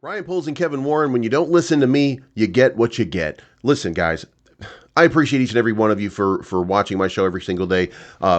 Ryan Poles and Kevin Warren, when you don't listen to me, you get what you get. Listen, guys, I appreciate each and every one of you for watching my show every single day.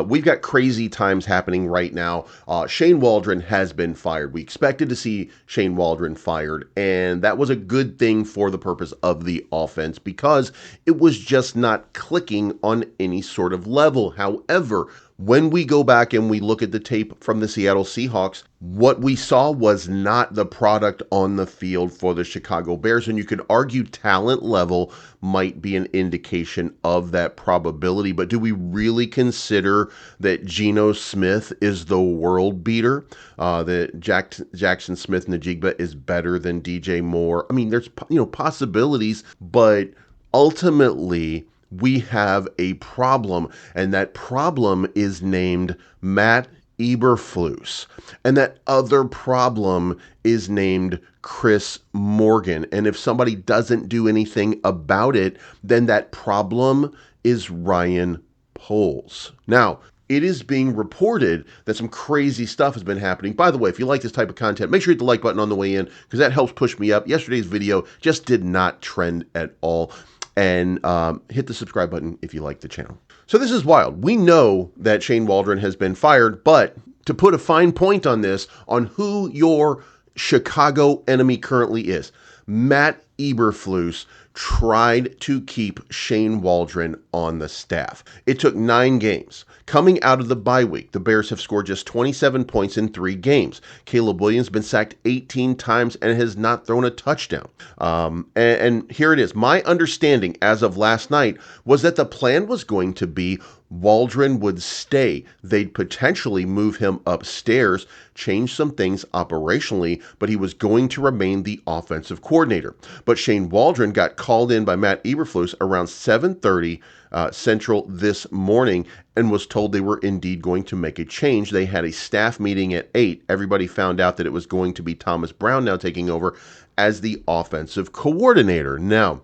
We've got crazy times happening right now. Shane Waldron has been fired. We expected to see Shane Waldron fired, and that was a good thing for the purpose of the offense because it was just not clicking on any sort of level. However, when we go back and we look at the tape from the Seattle Seahawks, what we saw was not the product on the field for the Chicago Bears. And you could argue talent level might be an indication of that probability. But do we really consider that Geno Smith is the world beater? That Jackson Smith Najigba is better than DJ Moore? I mean, there's possibilities, but ultimately we have a problem, and that problem is named Matt Eberflus. And that other problem is named Chris Morgan. And if somebody doesn't do anything about it, then that problem is Ryan Poles. Now, it is being reported that some crazy stuff has been happening. By the way, if you like this type of content, make sure you hit the like button on the way in because that helps push me up. Yesterday's video just did not trend at all. And hit the subscribe button if you like the channel. So this is wild. We know that Shane Waldron has been fired, but to put a fine point on this, on who your Chicago enemy currently is, Matt Eberflus tried to keep Shane Waldron on the staff. It took 9 games. Coming out of the bye week, the Bears have scored just 27 points in 3 games. Caleb Williams has been sacked 18 times and has not thrown a touchdown. And here it is. My understanding as of last night was that the plan was going to be Waldron would stay. They'd potentially move him upstairs, change some things operationally, but he was going to remain the offensive coordinator. But Shane Waldron got called in by Matt Eberflus around 7:30 Central this morning and was told they were indeed going to make a change. They had a staff meeting at 8. Everybody found out that it was going to be Thomas Brown now taking over as the offensive coordinator. Now,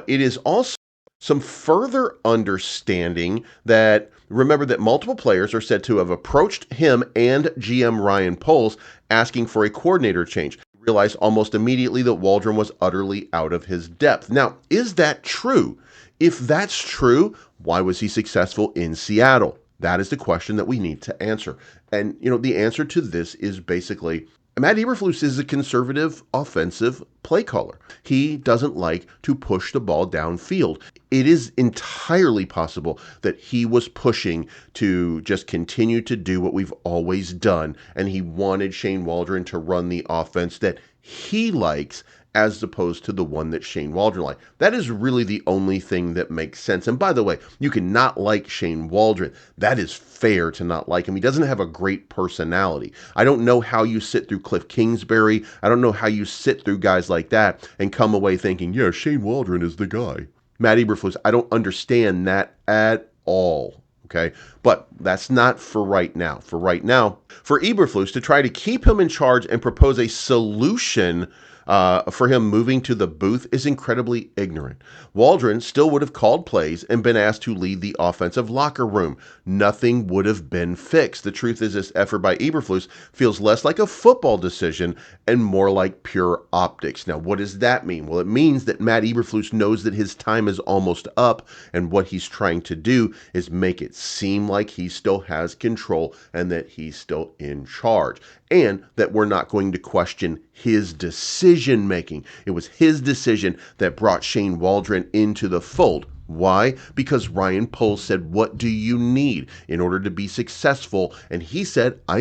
it is also some further understanding that, remember that multiple players are said to have approached him and GM Ryan Poles asking for a coordinator change. Realized almost immediately that Waldron was utterly out of his depth. Now, is that true? If that's true, why was he successful in Seattle? That is the question that we need to answer. And, the answer to this is basically Matt Eberflus is a conservative offensive play caller. He doesn't like to push the ball downfield. It is entirely possible that he was pushing to just continue to do what we've always done, and he wanted Shane Waldron to run the offense that he likes as opposed to the one that Shane Waldron liked. That is really the only thing that makes sense. And by the way, you cannot like Shane Waldron. That is fair to not like him. He doesn't have a great personality. I don't know how you sit through Cliff Kingsbury. I don't know how you sit through guys like that and come away thinking, yeah, Shane Waldron is the guy. Matt Eberflus, I don't understand that at all. Okay, but that's not for right now. For right now, for Eberflus to try to keep him in charge and propose a solution for him moving to the booth is incredibly ignorant. Waldron still would have called plays and been asked to lead the offensive locker room. Nothing would have been fixed. The truth is this effort by Eberflus feels less like a football decision and more like pure optics. Now, what does that mean? Well, it means that Matt Eberflus knows that his time is almost up, and what he's trying to do is make it seem like he still has control and that he's still in charge, and that we're not going to question his decision making. It was his decision that brought Shane Waldron into the fold. Why? Because Ryan Poles said, what do you need in order to be successful? And he said, I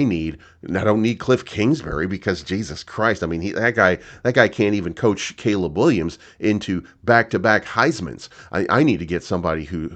don't need Cliff Kingsbury because Jesus Christ, I mean, that guy can't even coach Caleb Williams into back-to-back Heismans. I need to get somebody who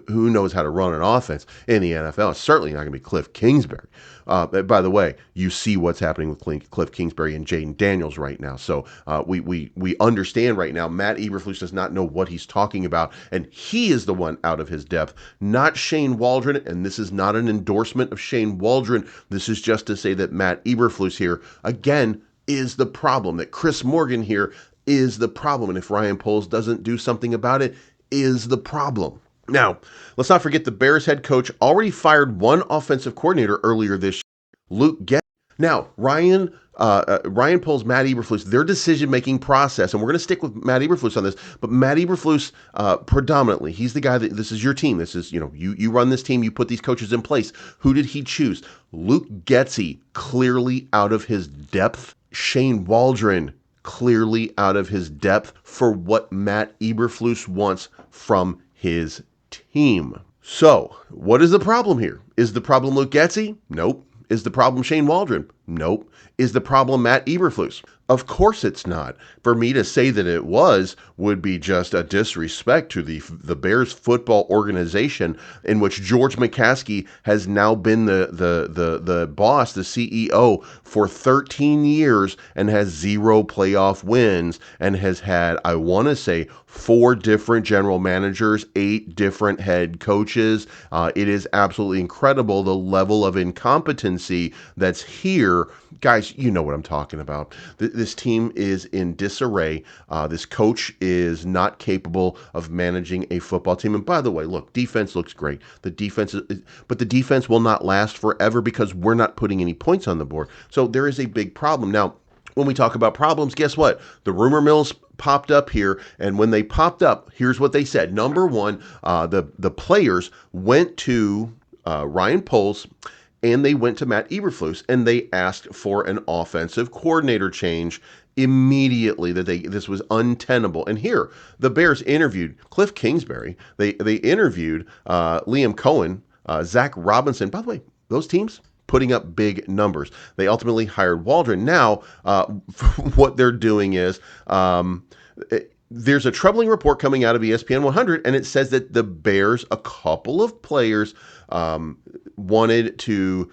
knows how to run an offense in the NFL. It's certainly not going to be Cliff Kingsbury. By the way, you see what's happening with Cliff Kingsbury and Jaden Daniels right now. So we understand right now Matt Eberflus does not know what he's talking about, and he is the one out of his depth, not Shane Waldron. And this is not an endorsement of Shane Waldron. This is just to say that Matt Eberflus here, again, is the problem, that Chris Morgan here is the problem. And if Ryan Poles doesn't do something about it, is the problem. Now, let's not forget the Bears head coach already fired one offensive coordinator earlier this year, Luke Getz. Now, Ryan Poles, Matt Eberflus, their decision-making process, and we're going to stick with Matt Eberflus on this, but Matt Eberflus, predominantly, he's the guy that, this is your team. This is, you run this team, you put these coaches in place. Who did he choose? Luke Getsy, clearly out of his depth. Shane Waldron, clearly out of his depth for what Matt Eberflus wants from his team. So, what is the problem here? Is the problem Luke Getsy? Nope. Is the problem Shane Waldron? Nope. Is the problem Matt Eberflus? Of course it's not. For me to say that it would be just a disrespect to the Bears football organization, in which George McCaskey has now been the boss, the CEO, for 13 years and has 0 playoff wins and has had, I want to say, 4 different general managers, 8 different head coaches. It is absolutely incredible the level of incompetency that's here. Guys, you know what I'm talking about. This team is in disarray. This coach is not capable of managing a football team. And by the way, look, defense looks great. But the defense will not last forever because we're not putting any points on the board. So there is a big problem. Now, when we talk about problems, guess what? The rumor mills popped up here, and when they popped up, here's what they said. Number one, the players went to Ryan Poles, and they went to Matt Eberflus, and they asked for an offensive coordinator change immediately, that this was untenable. And here, the Bears interviewed Cliff Kingsbury. They interviewed Liam Cohen, Zach Robinson. By the way, those teams putting up big numbers. They ultimately hired Waldron. Now, what they're doing is there's a troubling report coming out of ESPN 100, and it says that the Bears, a couple of players, wanted to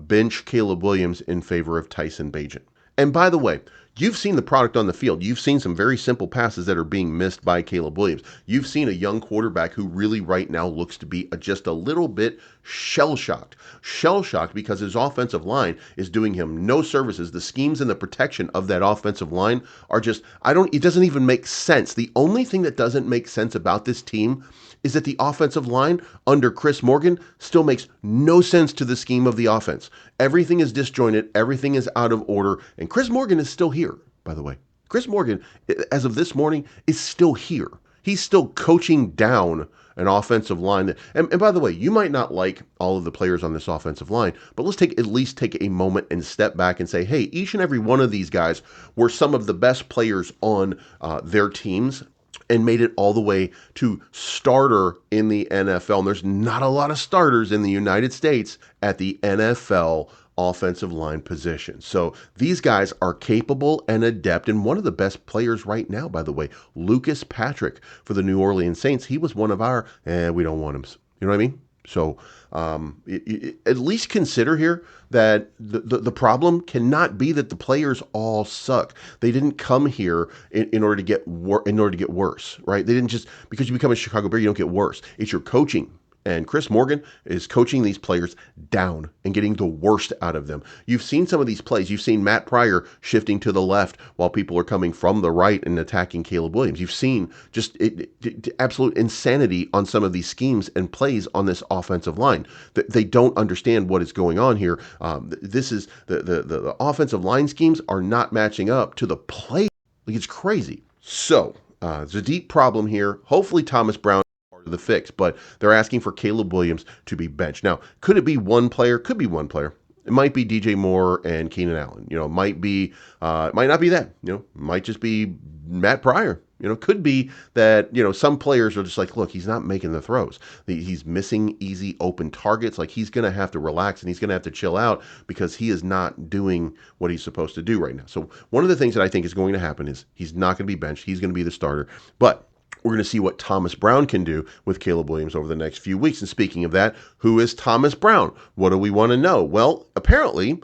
bench Caleb Williams in favor of Tyson Bagent. And by the way, you've seen the product on the field. You've seen some very simple passes that are being missed by Caleb Williams. You've seen a young quarterback who really right now looks to be just a little bit shell-shocked. Shell-shocked because his offensive line is doing him no services. The schemes and the protection of that offensive line are just, it doesn't even make sense. The only thing that doesn't make sense about this team is that the offensive line under Chris Morgan still makes no sense to the scheme of the offense. Everything is disjointed. Everything is out of order. And Chris Morgan is still here, by the way. Chris Morgan, as of this morning, is still here. He's still coaching down an offensive line. And by the way, you might not like all of the players on this offensive line, but let's at least take a moment and step back and say, hey, each and every one of these guys were some of the best players on their teams and made it all the way to starter in the NFL. And there's not a lot of starters in the United States at the NFL offensive line position. So these guys are capable and adept, and one of the best players right now, by the way, Lucas Patrick for the New Orleans Saints. He was one of our, we don't want him. You know what I mean? So at least consider here that the problem cannot be that the players all suck. They didn't come here in order to get worse, right? They didn't just, because you become a Chicago Bear, you don't get worse. It's your coaching. And Chris Morgan is coaching these players down and getting the worst out of them. You've seen some of these plays. You've seen Matt Pryor shifting to the left while people are coming from the right and attacking Caleb Williams. You've seen just absolute insanity on some of these schemes and plays on this offensive line. They don't understand what is going on here. This is the offensive line schemes are not matching up to the play. Like, it's crazy. So there's a deep problem here. Hopefully Thomas Brown the fix, but they're asking for Caleb Williams to be benched. Now, could it be one player? Could be one player. It might be DJ Moore and Keenan Allen. It might not be that. Might just be Matt Pryor. Could be that, some players are just like, look, he's not making the throws. He's missing easy open targets. Like, he's going to have to relax and he's going to have to chill out because he is not doing what he's supposed to do right now. So one of the things that I think is going to happen is he's not going to be benched. He's going to be the starter. But we're going to see what Thomas Brown can do with Caleb Williams over the next few weeks. And speaking of that, who is Thomas Brown? What do we want to know? Well, apparently,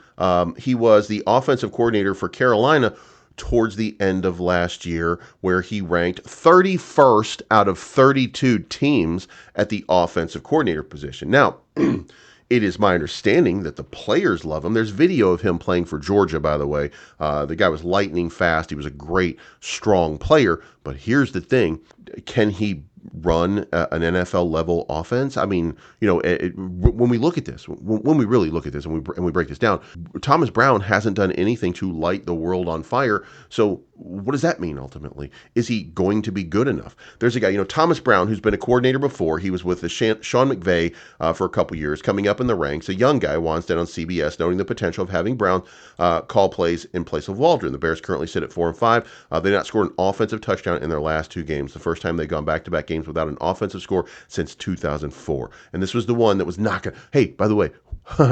he was the offensive coordinator for Carolina towards the end of last year, where he ranked 31st out of 32 teams at the offensive coordinator position. Now, it is my understanding that the players love him. There's video of him playing for Georgia, by the way. The guy was lightning fast. He was a great, strong player. But here's the thing. Can he run an NFL level offense. I mean, when we look at this, when we really look at this, and we break this down, Thomas Brown hasn't done anything to light the world on fire. So what does that mean ultimately? Is he going to be good enough? There's a guy, Thomas Brown, who's been a coordinator before. He was with the Sean McVay for a couple years, coming up in the ranks. A young guy wants down on CBS, noting the potential of having Brown call plays in place of Waldron. The Bears currently sit at 4-5. They not scored an offensive touchdown in their last two games. The first time they've gone back-to-back games without an offensive score since 2004. And this was the one that was not going to... Hey, by the way,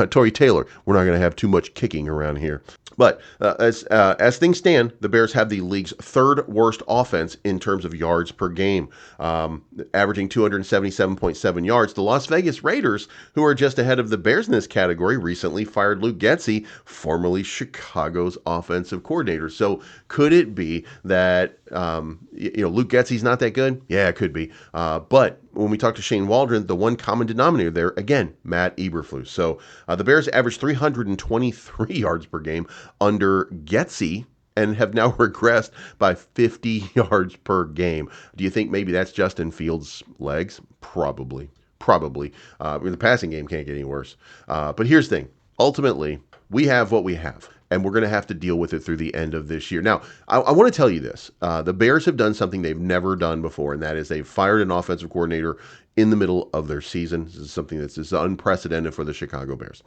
Torrey Taylor, we're not going to have too much kicking around here. But as things stand, the Bears have the league's third worst offense in terms of yards per game, averaging 277.7 yards. The Las Vegas Raiders, who are just ahead of the Bears in this category, recently fired Luke Getsy, formerly Chicago's offensive coordinator. So could it be that Luke Getsy's not that good? Yeah, it could be. But when we talk to Shane Waldron, the one common denominator there, again, Matt Eberflus. So the Bears averaged 323 yards per game under Getsy and have now regressed by 50 yards per game. Do you think maybe that's Justin Fields' legs? Probably. The passing game can't get any worse. But here's the thing. Ultimately, we have what we have, and we're going to have to deal with it through the end of this year. Now, I want to tell you this. The Bears have done something they've never done before, and that is they've fired an offensive coordinator in the middle of their season. This is something that's unprecedented for the Chicago Bears.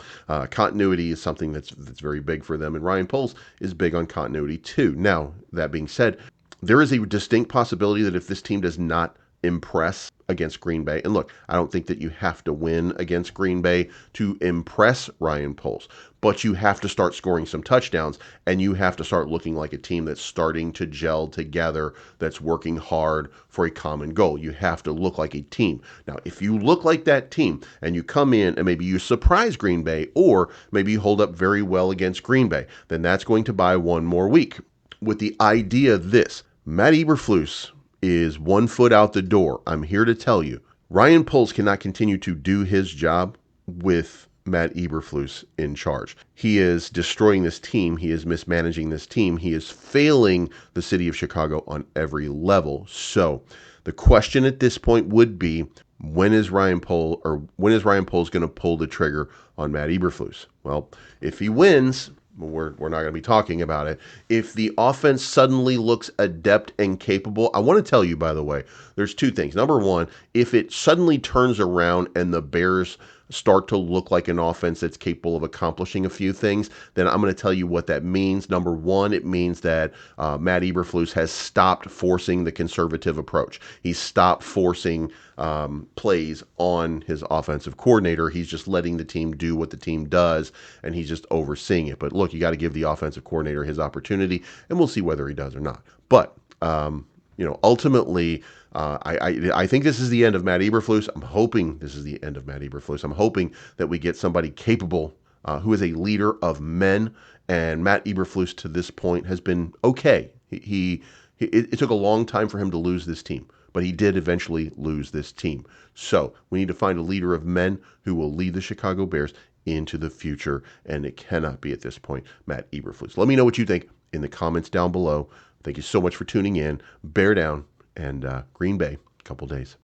Continuity is something that's very big for them, and Ryan Poles is big on continuity too. Now, that being said, there is a distinct possibility that if this team does not impress against Green Bay. And look, I don't think that you have to win against Green Bay to impress Ryan Poles, but you have to start scoring some touchdowns, and you have to start looking like a team that's starting to gel together, that's working hard for a common goal. You have to look like a team. Now, if you look like that team and you come in and maybe you surprise Green Bay, or maybe you hold up very well against Green Bay, then that's going to buy one more week. With the idea this, Matt Eberflus is 1 foot out the door. I'm here to tell you, Ryan Poles cannot continue to do his job with Matt Eberflus in charge. He is destroying this team. He is mismanaging this team. He is failing the city of Chicago on every level. So the question at this point would be, when is Ryan Poles going to pull the trigger on Matt Eberflus? Well, if he wins, we're not going to be talking about it. If the offense suddenly looks adept and capable, I want to tell you, by the way, there's two things. Number one, if it suddenly turns around and the Bears start to look like an offense that's capable of accomplishing a few things, then I'm going to tell you what that means. Number one, it means that Matt Eberflus has stopped forcing the conservative approach. He's stopped forcing plays on his offensive coordinator. He's just letting the team do what the team does, and he's just overseeing it. But look, you got to give the offensive coordinator his opportunity, and we'll see whether he does or not. But ultimately, I think this is the end of Matt Eberflus. I'm hoping this is the end of Matt Eberflus. I'm hoping that we get somebody capable who is a leader of men. And Matt Eberflus to this point has been okay. It took a long time for him to lose this team, but he did eventually lose this team. So we need to find a leader of men who will lead the Chicago Bears into the future, and it cannot be at this point Matt Eberflus. Let me know what you think in the comments down below. Thank you so much for tuning in. Bear down, and Green Bay, a couple days.